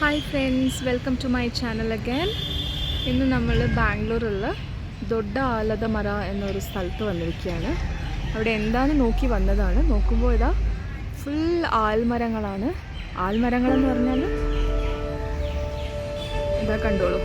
Hi friends, welcome to my channel again. ഇന്ന് നമ്മൾ ബാംഗ്ലൂരുള്ള ദൊഡ്ഡ ആലത മര എന്നൊരു സ്ഥലത്ത് വന്നിരിക്കുകയാണ്. അവിടെ എന്താണെന്ന് നോക്കി വന്നതാണ്. നോക്കുമ്പോൾ ഇതാ ഫുൾ ആൽമരങ്ങളാണ്. ആൽമരങ്ങളെന്ന് പറഞ്ഞാൽ ഇതാ കണ്ടോളൂ.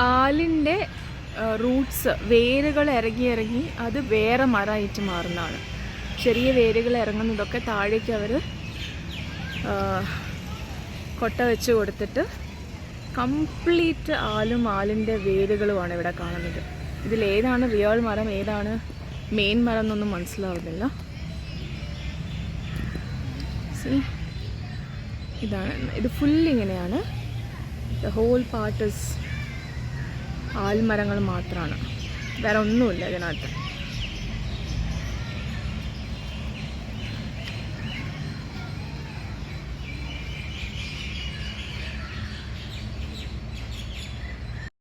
ആലിൻ്റെ റൂട്ട്സ്, വേരുകൾ ഇറങ്ങി അത് വേറെ മരമായിട്ട് മാറുന്നതാണ്. ചെറിയ വേരുകൾ ഇറങ്ങുന്നതൊക്കെ താഴേക്ക് അവർ കൊട്ട വെച്ച് കൊടുത്തിട്ട് കംപ്ലീറ്റ് ആലിൻ്റെ വേരുകളുമാണ് ഇവിടെ കാണുന്നത്. ഇതിലേതാണ് റിയൽ മരം, ഏതാണ് മെയിൻ മരം എന്നൊന്നും മനസ്സിലാവുന്നില്ല. ഇതാണ്, ഇത് ഫുൾ ഇങ്ങനെയാണ്. ദ ഹോൾ പാർട്ട് ഇസ് ആൽമരങ്ങൾ മാത്രമാണ്, വേറെ ഒന്നുമില്ല ഇതിനകത്ത്.